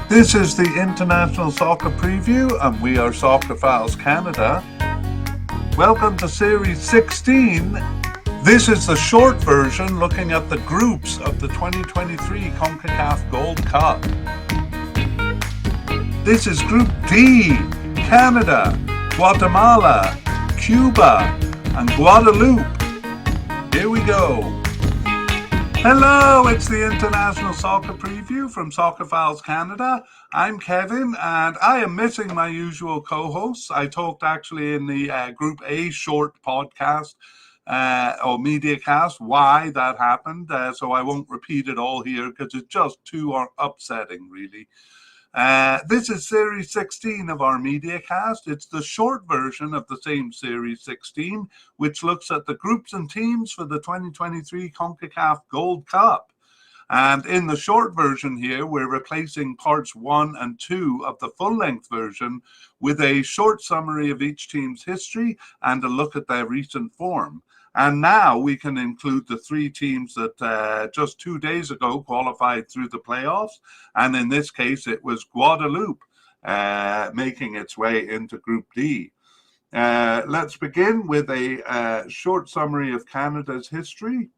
This is the International Soccer Preview, and we are Soccer Files Canada. Welcome to Series 16. This is the short version looking at the groups of the 2023 CONCACAF Gold Cup. This is Group D: Canada, Guatemala, Cuba, and Guadeloupe. Here we go. Hello, it's the International Soccer Preview from Soccer Files Canada. I'm Kevin, and I am missing my usual co-hosts. I talked actually in the Group A short podcast or media cast why that happened, so I won't repeat it all here because it's just too upsetting, really. This is Series 16 of our media cast. It's the short version of the same Series 16, which looks at the groups and teams for the 2023 CONCACAF Gold Cup. And in the short version here, we're replacing parts 1 and 2 of the full-length version with a short summary of each team's history and a look at their recent form. And now we can include the 3 teams that just 2 days ago qualified through the playoffs. And in this case, it was Guadeloupe making its way into Group D. Let's begin with a short summary of Canada's history.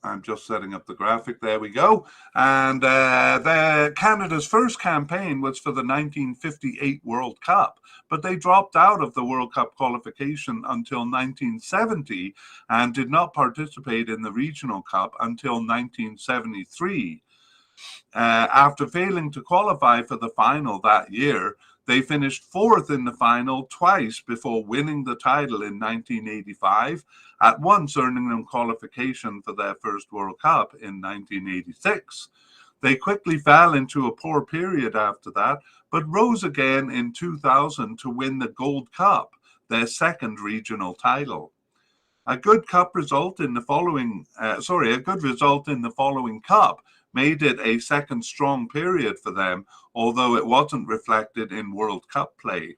I'm just setting up the graphic. There we go. And Canada's first campaign was for the 1958 World Cup, but they dropped out of the World Cup qualification until 1970 and did not participate in the Regional Cup until 1973. After failing to qualify for the final that year, they finished 4th in the final twice before winning the title in 1985, at once earning them qualification for their first World Cup in 1986. They quickly fell into a poor period after that, but rose again in 2000 to win the Gold Cup, their second regional title. A good result in the following cup made it a second strong period for them, although it wasn't reflected in World Cup play.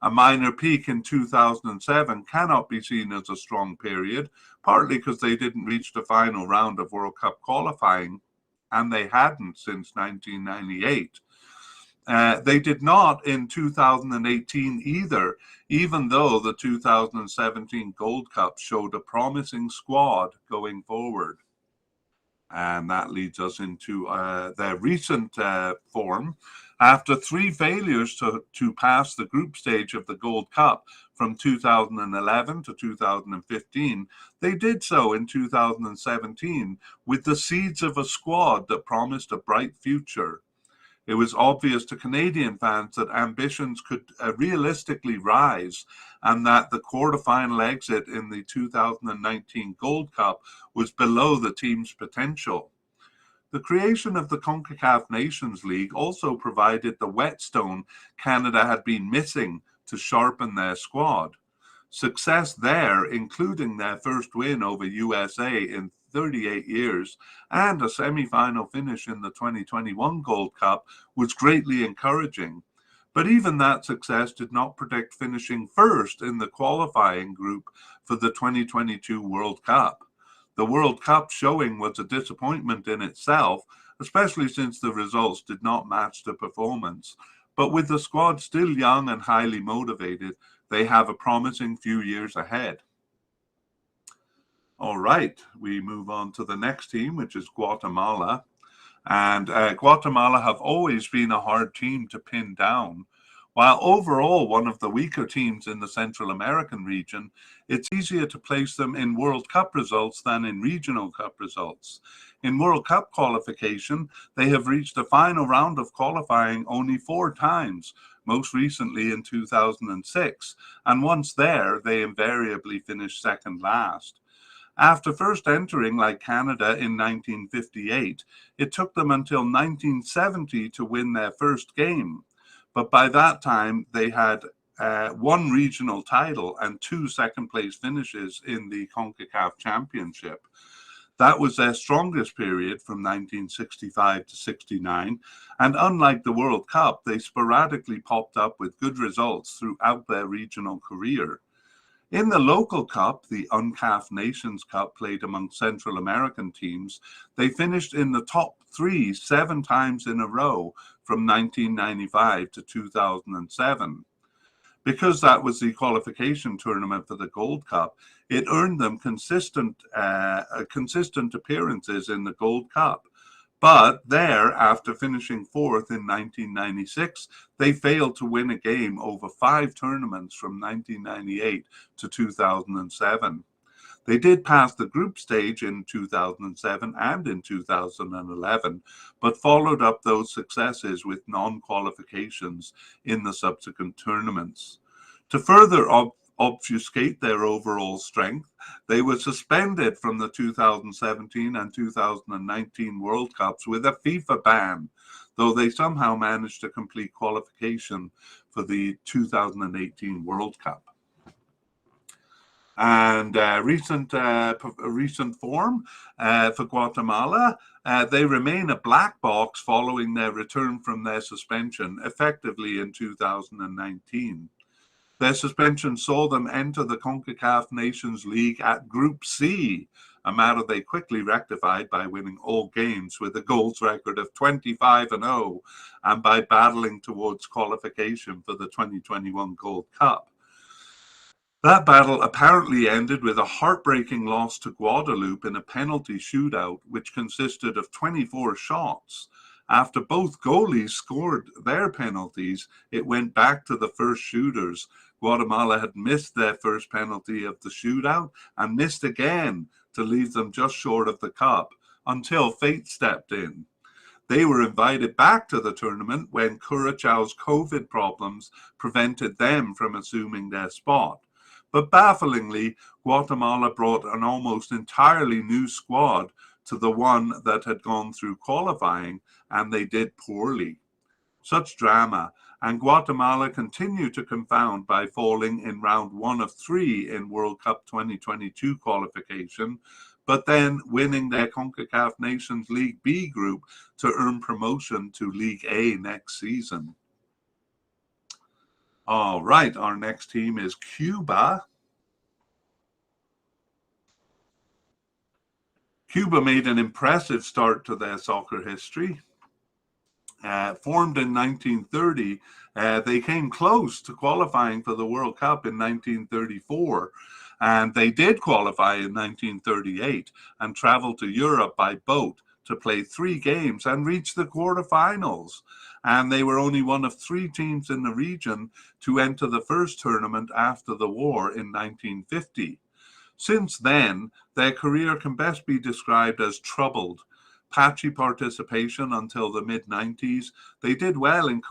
A minor peak in 2007 cannot be seen as a strong period, partly because they didn't reach the final round of World Cup qualifying, and they hadn't since 1998. They did not in 2018 either, even though the 2017 Gold Cup showed a promising squad going forward. And that leads us into their recent form. After 3 failures to pass the group stage of the Gold Cup from 2011 to 2015, they did so in 2017 with the seeds of a squad that promised a bright future. It was obvious to Canadian fans that ambitions could realistically rise and that the quarterfinal exit in the 2019 Gold Cup was below the team's potential. The creation of the CONCACAF Nations League also provided the whetstone Canada had been missing to sharpen their squad. Success there, including their first win over USA in 38 years and a semi-final finish in the 2021 Gold Cup, was greatly encouraging. But even that success did not predict finishing first in the qualifying group for the 2022 World Cup. The World Cup showing was a disappointment in itself, especially since the results did not match the performance. But with the squad still young and highly motivated, they have a promising few years ahead. All right, we move on to the next team, which is Guatemala. And Guatemala have always been a hard team to pin down. While overall one of the weaker teams in the Central American region, it's easier to place them in World Cup results than in Regional Cup results. In World Cup qualification, they have reached the final round of qualifying only 4 times, most recently in 2006, and once there, they invariably finished second last. After first entering like Canada in 1958, it took them until 1970 to win their first game. But by that time, they had 1 regional title and 2 second-place finishes in the CONCACAF Championship. That was their strongest period from 1965 to 69, and unlike the World Cup, they sporadically popped up with good results throughout their regional career. In the local cup, the UNCAF Nations Cup played among Central American teams, they finished in the top three 7 times in a row from 1995 to 2007. Because that was the qualification tournament for the Gold Cup, it earned them consistent appearances in the Gold Cup. But there, after finishing fourth in 1996, they failed to win a game over 5 tournaments from 1998 to 2007. They did pass the group stage in 2007 and in 2011, but followed up those successes with non-qualifications in the subsequent tournaments. To further obfuscate their overall strength, they were suspended from the 2017 and 2019 World Cups with a FIFA ban, though they somehow managed to complete qualification for the 2018 World Cup. And recent form for Guatemala, they remain a black box following their return from their suspension, effectively in 2019. Their suspension saw them enter the CONCACAF Nations League at Group C, a matter they quickly rectified by winning all games with a goals record of 25-0 and by battling towards qualification for the 2021 Gold Cup. That battle apparently ended with a heartbreaking loss to Guadeloupe in a penalty shootout, which consisted of 24 shots. After both goalies scored their penalties, it went back to the first shooters. Guatemala had missed their first penalty of the shootout and missed again to leave them just short of the cup until fate stepped in. They were invited back to the tournament when Curaçao's COVID problems prevented them from assuming their spot. But bafflingly, Guatemala brought an almost entirely new squad to the one that had gone through qualifying, and they did poorly. Such drama, and Guatemala continued to confound by falling in round 1 of 3 in World Cup 2022 qualification, but then winning their CONCACAF Nations League B group to earn promotion to League A next season. All right, our next team is Cuba. Cuba made an impressive start to their soccer history. Formed in 1930, they came close to qualifying for the World Cup in 1934, and they did qualify in 1938 and traveled to Europe by boat to play 3 games and reach the quarterfinals. And they were only one of 3 teams in the region to enter the first tournament after the war in 1950. Since then, their career can best be described as troubled. Patchy participation until the mid-90s. They did well in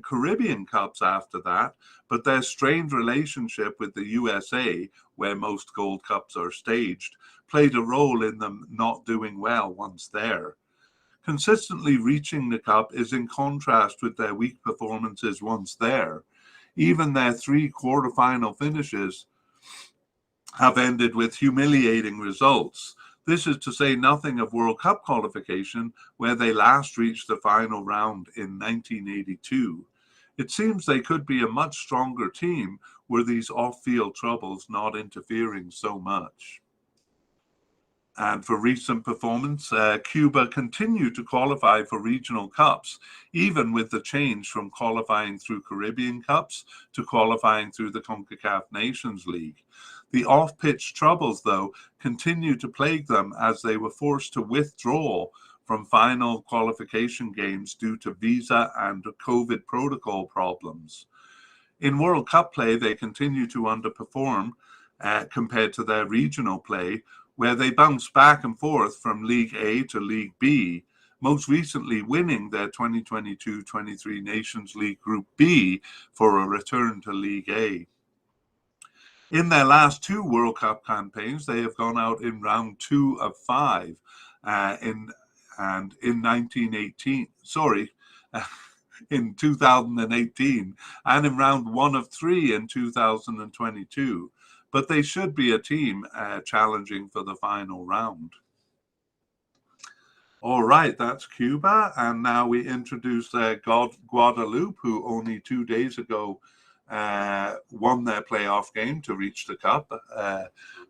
Caribbean Cups after that, but their strained relationship with the USA, where most Gold Cups are staged, played a role in them not doing well once there. Consistently reaching the Cup is in contrast with their weak performances once there. Even their 3 quarterfinal finishes have ended with humiliating results. This is to say nothing of World Cup qualification, where they last reached the final round in 1982. It seems they could be a much stronger team were these off-field troubles not interfering so much. And for recent performance, Cuba continued to qualify for regional cups, even with the change from qualifying through Caribbean Cups to qualifying through the CONCACAF Nations League. The off-pitch troubles, though, continued to plague them as they were forced to withdraw from final qualification games due to visa and COVID protocol problems. In World Cup play, they continue to underperform compared to their regional play, where they bounce back and forth from League A to League B, most recently winning their 2022-23 Nations League Group B for a return to League A. In their last 2 World Cup campaigns, they have gone out in round 2 of 5 in 2018, and in round 1 of 3 in 2022. But they should be a team challenging for the final round. All right, that's Cuba. And now we introduce Guadeloupe, who only 2 days ago won their playoff game to reach the cup.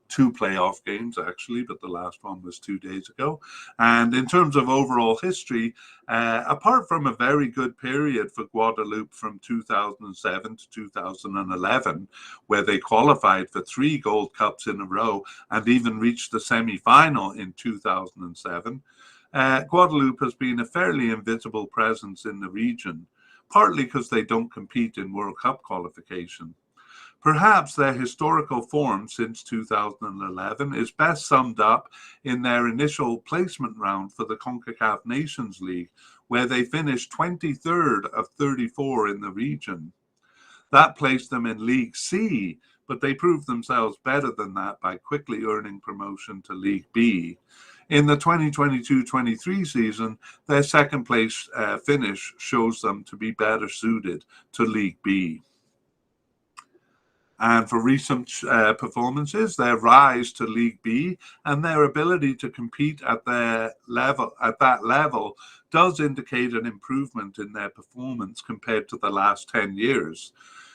2 playoff games, actually, but the last one was 2 days ago. And in terms of overall history, apart from a very good period for Guadeloupe from 2007 to 2011, where they qualified for 3 Gold Cups in a row and even reached the semi-final in 2007, Guadeloupe has been a fairly invisible presence in the region, partly because they don't compete in World Cup qualification. Perhaps their historical form since 2011 is best summed up in their initial placement round for the CONCACAF Nations League, where they finished 23rd of 34 in the region. That placed them in League C, but they proved themselves better than that by quickly earning promotion to League B. In the 2022-23 season, their second place finish shows them to be better suited to League B. And for recent performances, their rise to League B and their ability to compete at that level does indicate an improvement in their performance compared to the last 10 years.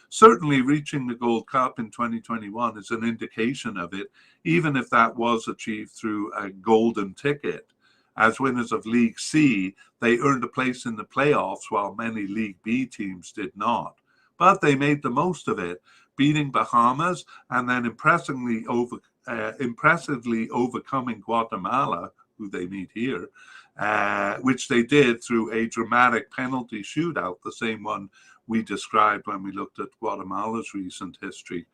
Certainly reaching the Gold Cup in 2021 is an indication of it, even if that was achieved through a golden ticket. As winners of League C, they earned a place in the playoffs while many League B teams did not. But they made the most of it, beating Bahamas and then impressively overcoming Guatemala, who they meet here, which they did through a dramatic penalty shootout, the same one we described when we looked at Guatemala's recent history.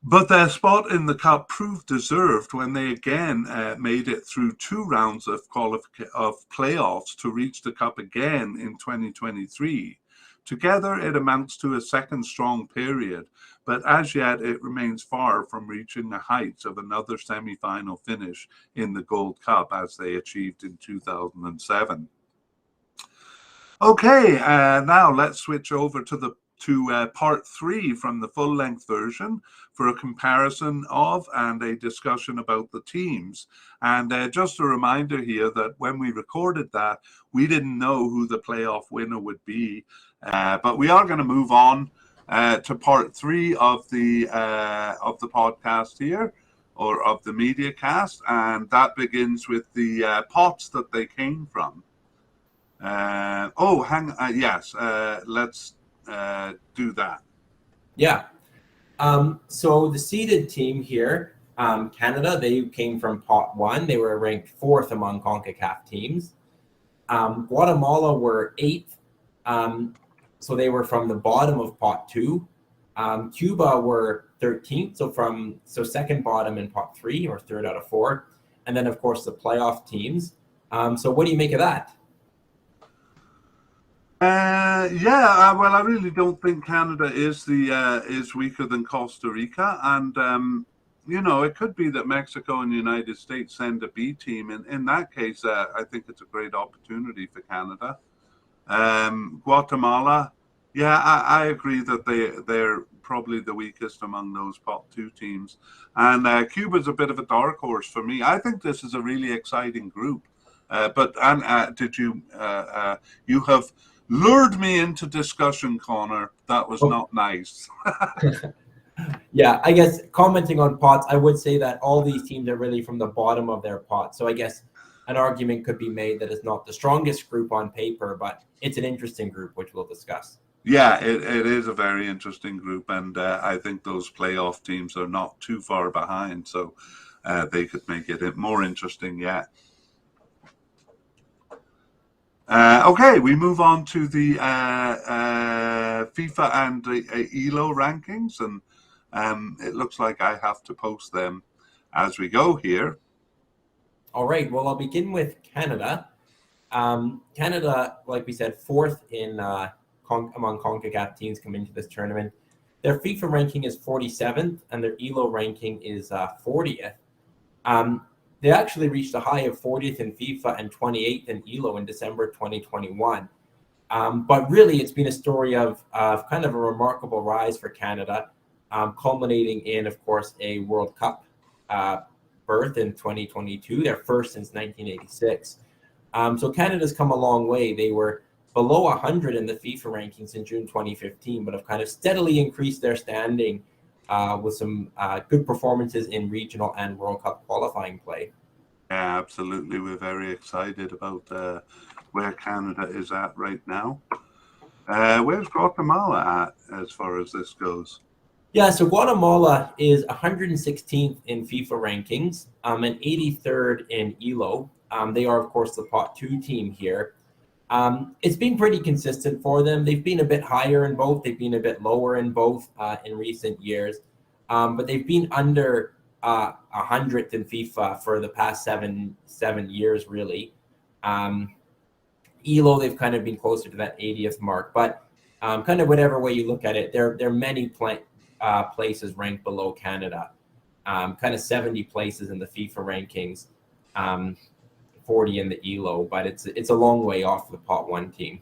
But their spot in the cup proved deserved when they again made it through 2 rounds of playoffs to reach the cup again in 2023. Together, it amounts to a second strong period, but as yet it remains far from reaching the heights of another semi-final finish in the Gold Cup as they achieved in 2007. Okay, now let's switch over to part 3 from the full-length version for a comparison of and a discussion about the teams. And just a reminder here that when we recorded that, we didn't know who the playoff winner would be. But we are going to move on to part 3 of the podcast here, or of the media cast, and that begins with the pots that they came from. Let's do that. Yeah. So the seeded team here, Canada, they came from pot 1. They were ranked 4th among CONCACAF teams. Guatemala were 8th. So they were from the bottom of pot 2. Cuba were 13th, so second bottom in pot 3, or 3rd out of 4. And then, of course, the playoff teams. So what do you make of that? Well, I really don't think Canada is weaker than Costa Rica, and it could be that Mexico and the United States send a B team. In that case, I think it's a great opportunity for Canada. Guatemala, I agree that they're probably the weakest among those pot 2 teams, and Cuba's a bit of a dark horse for me. I think this is a really exciting group. You have lured me into discussion, Connor. That was not nice. Yeah, I guess commenting on pots, I would say that all these teams are really from the bottom of their pot. So I guess an argument could be made that it's not the strongest group on paper, but it's an interesting group, which we'll discuss. Yeah, it is a very interesting group, and I think those playoff teams are not too far behind, so they could make it more interesting yet. Okay, we move on to the FIFA and ELO rankings, and it looks like I have to post them as we go here. All right, well, I'll begin with Canada. Canada, like we said, 4th among CONCACAF teams coming into this tournament. Their FIFA ranking is 47th, and their ELO ranking is 40th. They actually reached a high of 40th in FIFA and 28th in ELO in December 2021. But really, it's been a story of kind of a remarkable rise for Canada, culminating in, of course, a World Cup berth in 2022, their first since 1986. So Canada's come a long way. They were below 100 in the FIFA rankings in June 2015, but have kind of steadily increased their standing with some good performances in regional and World Cup qualifying play. Yeah, absolutely. We're very excited about where Canada is at right now. Where's Guatemala at as far as this goes? Yeah, so Guatemala is 116th in FIFA rankings and 83rd in ELO. They are, of course, the pot 2 team here. It's been pretty consistent for them. They've been a bit higher in both. They've been a bit lower in both in recent years. But they've been under 100th in FIFA for the past seven years, really. ELO, they've kind of been closer to that 80th mark. But kind of whatever way you look at it, there are many places ranked below Canada. Kind of 70 places in the FIFA rankings. 40 in the ELO, but it's a long way off the pot 1 team.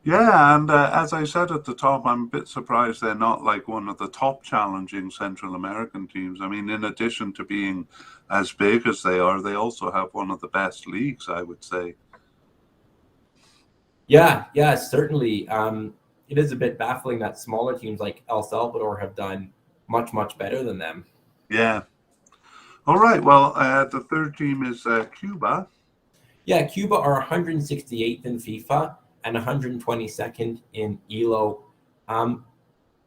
Yeah, and as I said at the top, I'm a bit surprised they're not like one of the top challenging Central American teams. I mean, in addition to being as big as they are, they also have one of the best leagues, I would say. Yeah, certainly. It is a bit baffling that smaller teams like El Salvador have done much better than them. Yeah. All right, well, the third team is Cuba. Yeah, Cuba are 168th in FIFA and 122nd in ELO.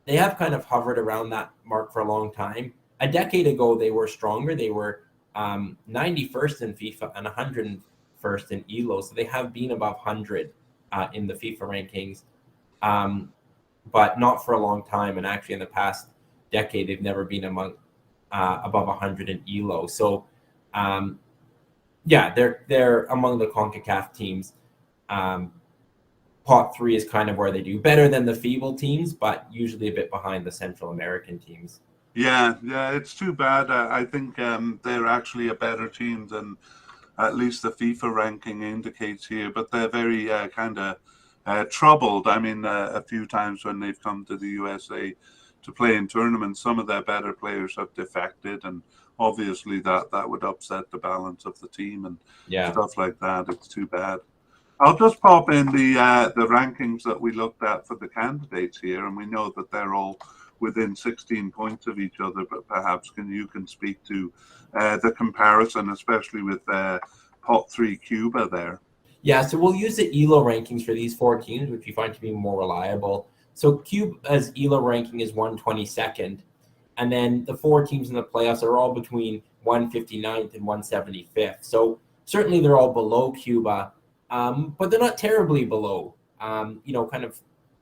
They have kind of hovered around that mark for a long time. A decade ago, they were stronger. They were 91st in FIFA and 101st in ELO. So they have been above 100 in the FIFA rankings, but not for a long time. And actually, in the past decade, they've never been above 100 in ELO. So, yeah, they're among the CONCACAF teams. Pot 3 is kind of where they do better than the feeble teams, but usually a bit behind the Central American teams. Yeah, it's too bad. I think they're actually a better team than at least the FIFA ranking indicates here, but they're very kind of troubled. I mean, a few times when they've come to the USA to play in tournaments, some of their better players have defected, and obviously that would upset the balance of the team and stuff like that. It's too bad. I'll just pop in the rankings that we looked at for the candidates here, and we know that they're all within 16 points of each other, but perhaps you can speak to the comparison, especially with pot 3 Cuba there. Yeah, so we'll use the ELO rankings for these 4 teams, which we find to be more reliable. So Cuba's ELO ranking is 122nd, and then the 4 teams in the playoffs are all between 159th and 175th. So certainly they're all below Cuba, but they're not terribly below, kind of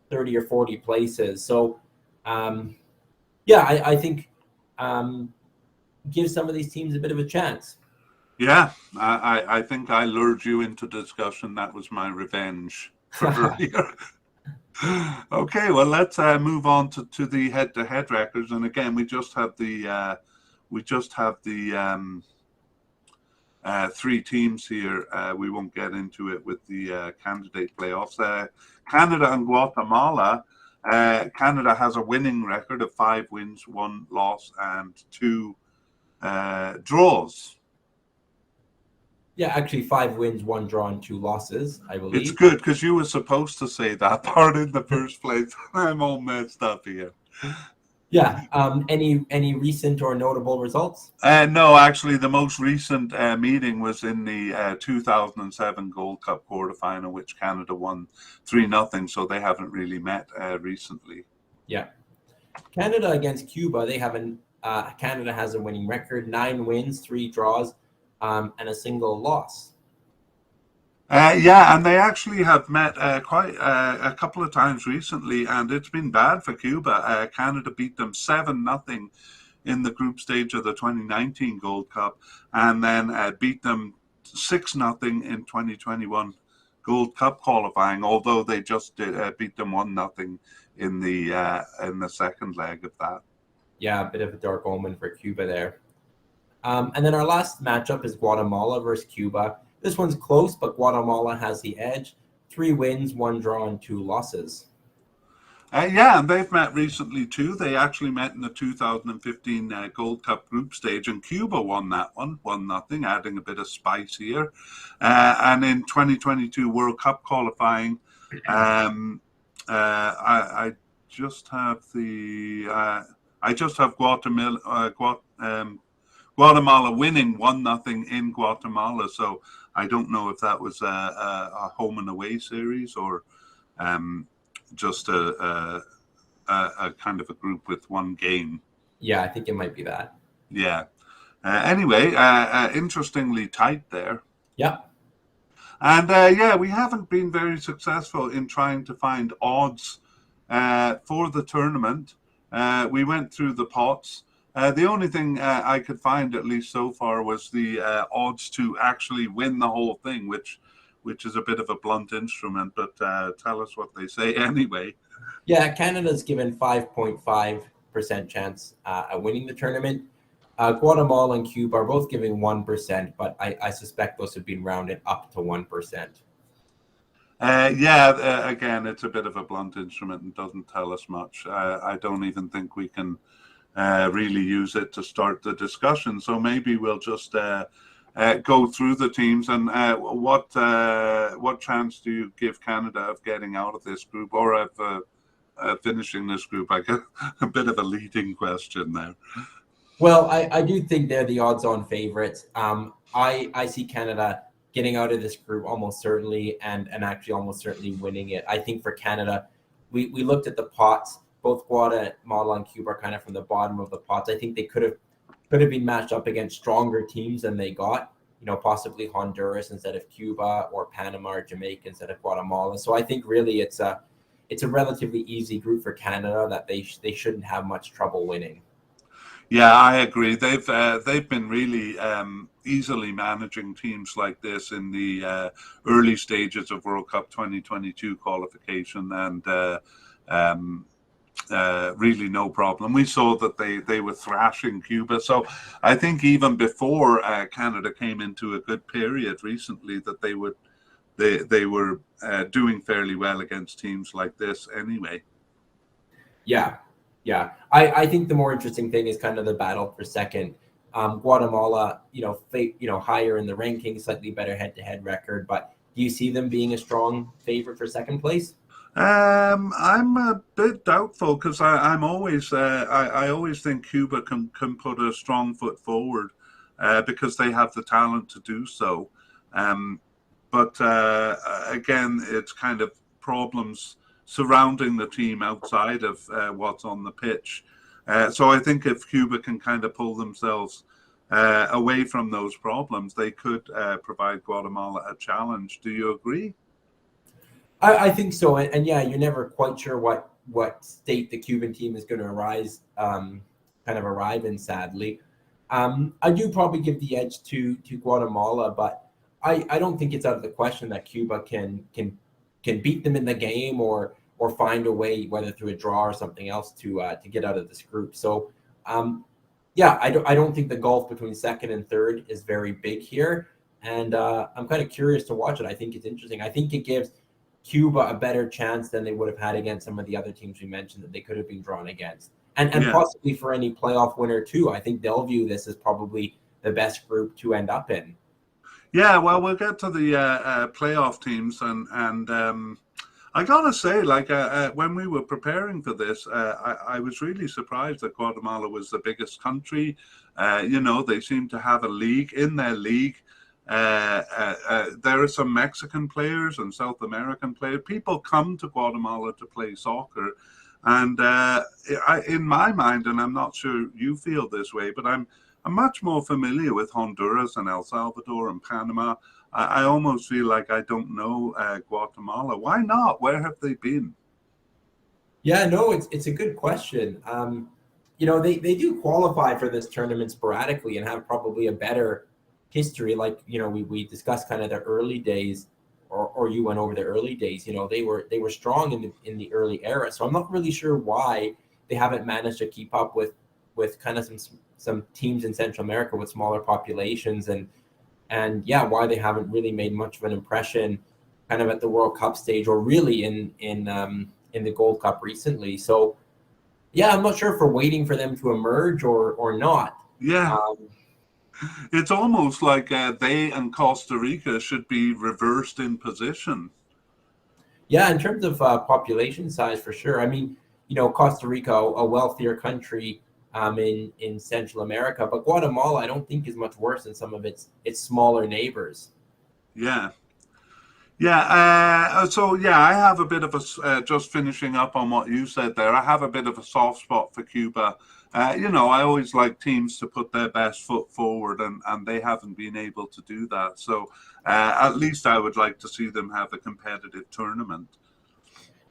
30 or 40 places. So, I think give some of these teams a bit of a chance. Yeah, I think I lured you into discussion. That was my revenge for earlier. Okay, well, let's move on to the head-to-head records. And again, we just have the 3 teams here. We won't get into it with the candidate playoffs. Canada and Guatemala. Canada has a winning record of 5 wins, 1 loss, and 2 draws. Yeah, actually 5 wins, 1 draw, and 2 losses, I believe. It's good because you were supposed to say that part in the first place. I'm all messed up here. Yeah. Any recent or notable results? No, actually, the most recent meeting was in the 2007 Gold Cup quarterfinal, which Canada won 3-0. So they haven't really met recently. Yeah. Canada against Cuba, Canada has a winning record: 9 wins, 3 draws, and a single loss. And they actually have met quite a couple of times recently, and it's been bad for Cuba. Canada beat them 7-0 in the group stage of the 2019 Gold Cup, and then beat them 6-0 in 2021 Gold Cup qualifying. Although they just beat them 1-0 in the second leg of that. Yeah, a bit of a dark omen for Cuba there. And then our last matchup is Guatemala versus Cuba. This one's close, but Guatemala has the edge. 3 wins, 1 draw, and 2 losses. And they've met recently too. They actually met in the 2015 Gold Cup group stage, and Cuba won that one, 1-0, adding a bit of spice here. And in 2022 World Cup qualifying, Um, I just have Guatemala winning 1-0 in Guatemala. So I don't know if that was a home and away series or um, just a kind of a group with one game. Yeah, I think it might be that. Yeah. Anyway, interestingly tight there. Yeah. And yeah, we haven't been very successful in trying to find odds for the tournament. We went through the pots. The only thing I could find, at least so far, was the odds to actually win the whole thing, which is a bit of a blunt instrument. But tell us what they say anyway. Yeah, Canada's given 5.5% chance at winning the tournament. Guatemala and Cuba are both giving 1%, but I suspect those have been rounded up to 1%. Yeah, again, it's a bit of a blunt instrument and doesn't tell us much. I don't even think we can really use it to start the discussion. So maybe we'll just go through the teams and what chance do you give Canada of getting out of this group or of finishing this group? I get a bit of a leading question there. Well, I do think they're the odds-on favorites. I see Canada getting out of this group almost certainly and actually almost certainly winning it. I think for Canada, we looked at the pots. Both Guatemala and Cuba are kind of from the bottom of the pots. I think they could have been matched up against stronger teams than they got. Possibly Honduras instead of Cuba, or Panama or Jamaica instead of Guatemala. So I think really it's a relatively easy group for Canada that they shouldn't have much trouble winning. Yeah, I agree. They've been really easily managing teams like this in the early stages of World Cup 2022 qualification, and really no problem. We saw that they were thrashing Cuba. So I think even before Canada came into a good period recently, that they were doing fairly well against teams like this anyway. Yeah. Yeah, I think the more interesting thing is kind of the battle for second. Guatemala, higher in the rankings, slightly better head-to-head record. But do you see them being a strong favorite for second place? I'm a bit doubtful because I'm always I always think Cuba can put a strong foot forward because they have the talent to do so. But again, it's kind of problems surrounding the team outside of what's on the pitch. So I think if Cuba can kind of pull themselves away from those problems, they could provide Guatemala a challenge. Do you agree? I think so, and yeah, you're never quite sure what state the Cuban team is going to arrive in. Sadly, I do probably give the edge to Guatemala, but I don't think it's out of the question that Cuba can beat them in the game or find a way, whether through a draw or something else, to get out of this group. So, yeah, I don't think the gulf between second and third is very big here, and I'm kind of curious to watch it. I think it's interesting. I think it gives Cuba a better chance than they would have had against some of the other teams we mentioned that they could have been drawn against, and Yeah. possibly for any playoff winner too. I think they'll view this as probably the best group to end up in. Yeah, well, we'll get to the playoff teams, and I gotta say, like when we were preparing for this, I was really surprised that Guatemala was the biggest country. They seem to have a league in their league. There are some Mexican players and South American players. People come to Guatemala to play soccer, and in my mind, and I'm not sure you feel this way, but I'm much more familiar with Honduras and El Salvador and Panama. I almost feel like I don't know Guatemala. Why not? Where have they been? Yeah, no, it's a good question. They do qualify for this tournament sporadically and have probably a better history. Like, we discussed kind of the early days, or you went over the early days. They were strong in the early era. So I'm not really sure why they haven't managed to keep up with kind of some teams in Central America with smaller populations, and yeah, why they haven't really made much of an impression kind of at the World Cup stage, or really in the Gold Cup recently. So yeah, I'm not sure if we're waiting for them to emerge or not. Yeah. It's almost like they and Costa Rica should be reversed in position. Yeah, in terms of population size, for sure. I mean, Costa Rica, a wealthier country in Central America, but Guatemala, I don't think is much worse than some of its smaller neighbors. Yeah. Yeah, so yeah, I have a bit of just finishing up on what you said there. I have a bit of a soft spot for Cuba. I always like teams to put their best foot forward, and they haven't been able to do that. So at least I would like to see them have a competitive tournament.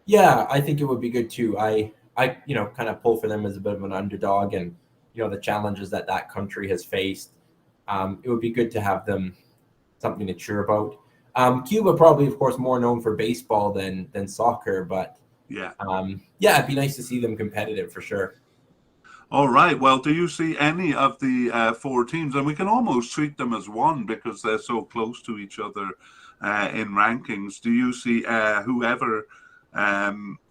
Yeah, I think it would be good too. I kind of pull for them as a bit of an underdog, and the challenges that country has faced. It would be good to have them something to cheer about. Cuba probably, of course, more known for baseball than soccer, but Yeah. yeah, it'd be nice to see them competitive for sure. All right. Well, do you see any of the four teams? And we can almost treat them as one because they're so close to each other in rankings. Do you see whoever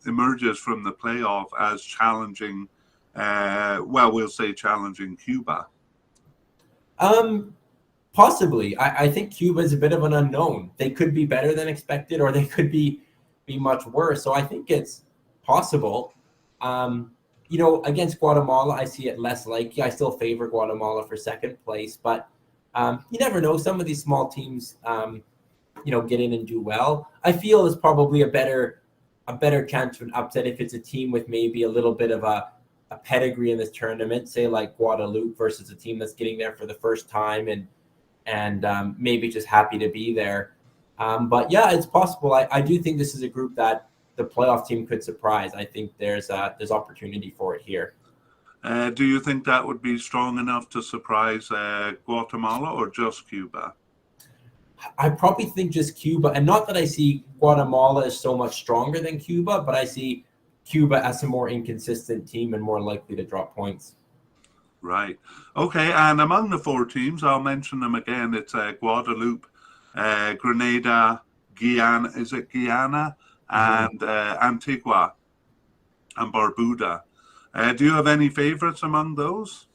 emerges from the playoff as challenging, we'll say challenging Cuba? Possibly. I think Cuba is a bit of an unknown. They could be better than expected, or they could be much worse. So I think it's possible. Against Guatemala, I see it less likely. I still favor Guatemala for second place, but you never know. Some of these small teams, get in and do well. I feel it's probably a better chance for an upset if it's a team with maybe a little bit of a pedigree in this tournament, say like Guadeloupe versus a team that's getting there for the first time and maybe just happy to be there. But yeah, it's possible. I do think this is a group that the playoff team could surprise. I think there's opportunity for it here. Do you think that would be strong enough to surprise Guatemala or just Cuba? I probably think just Cuba, and not that I see Guatemala as so much stronger than Cuba, but I see Cuba as a more inconsistent team and more likely to drop points. Right. Okay. And among the four teams, I'll mention them again. It's Guadeloupe, Grenada, Guyana. Is it Guyana? And Antigua and Barbuda. Do you have any favorites among those?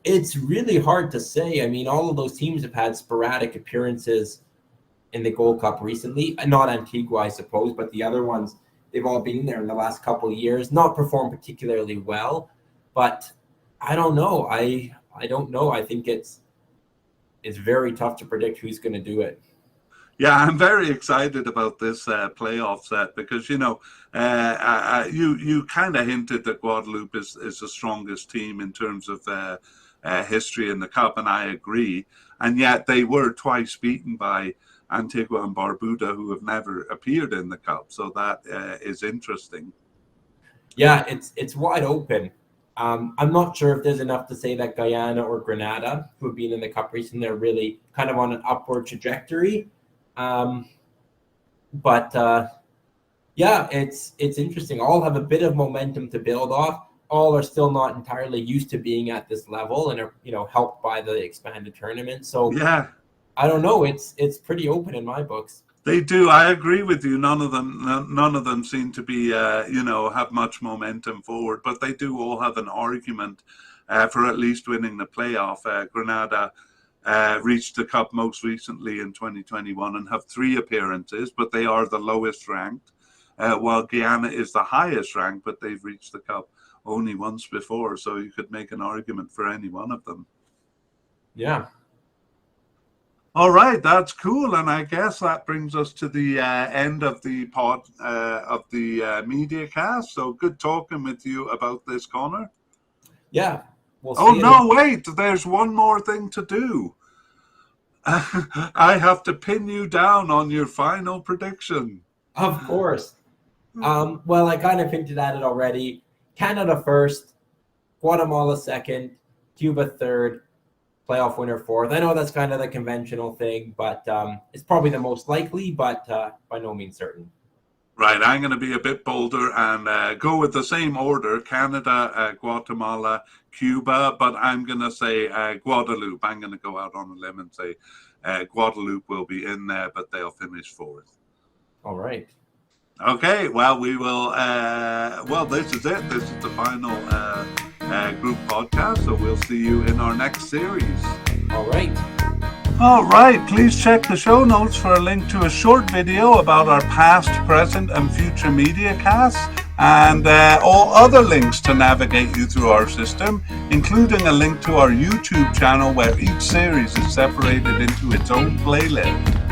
It's really hard to say. I mean, all of those teams have had sporadic appearances in the Gold Cup recently. Not Antigua, I suppose, but the other ones, they've all been there in the last couple of years. Not performed particularly well, but I don't know. I don't know. I think it's very tough to predict who's going to do it. Yeah, I'm very excited about this playoff set because you kind of hinted that Guadeloupe is the strongest team in terms of history in the cup, and I agree. And yet they were twice beaten by Antigua and Barbuda, who have never appeared in the cup. So that is interesting. Yeah, it's wide open. I'm not sure if there's enough to say that Guyana or Grenada, who have been in the cup recently, are really kind of on an upward trajectory. But yeah, it's interesting. All have a bit of momentum to build off. All are still not entirely used to being at this level and are helped by the expanded tournament. So yeah, I don't know. It's pretty open in my books. They do. I agree with you. None of them seem to be have much momentum forward, but they do all have an argument for at least winning the playoff. Grenada reached the cup most recently in 2021 and have 3 appearances, but they are the lowest ranked, while Guyana is the highest ranked, but they've reached the cup only once before. So you could make an argument for any one of them. Yeah. All right, that's cool, and I guess that brings us to the end of the media cast. So good talking with you about this, Connor. Yeah. We'll see. Oh no, wait! There's one more thing to do. I have to pin you down on your final prediction. Of course. Well, I kind of hinted at it already. Canada first, Guatemala second, Cuba third, playoff winner fourth. I know that's kind of the conventional thing, but it's probably the most likely, but by no means certain. Right, I'm going to be a bit bolder and go with the same order: Canada, Guatemala, Cuba, but I'm going to say Guadeloupe. I'm going to go out on a limb and say Guadeloupe will be in there, but they'll finish fourth. All right. Okay, well, we will, this is it. This is the final group podcast, so we'll see you in our next series. All right. All right, please check the show notes for a link to a short video about our past, present, and future media casts, and all other links to navigate you through our system, including a link to our YouTube channel where each series is separated into its own playlist.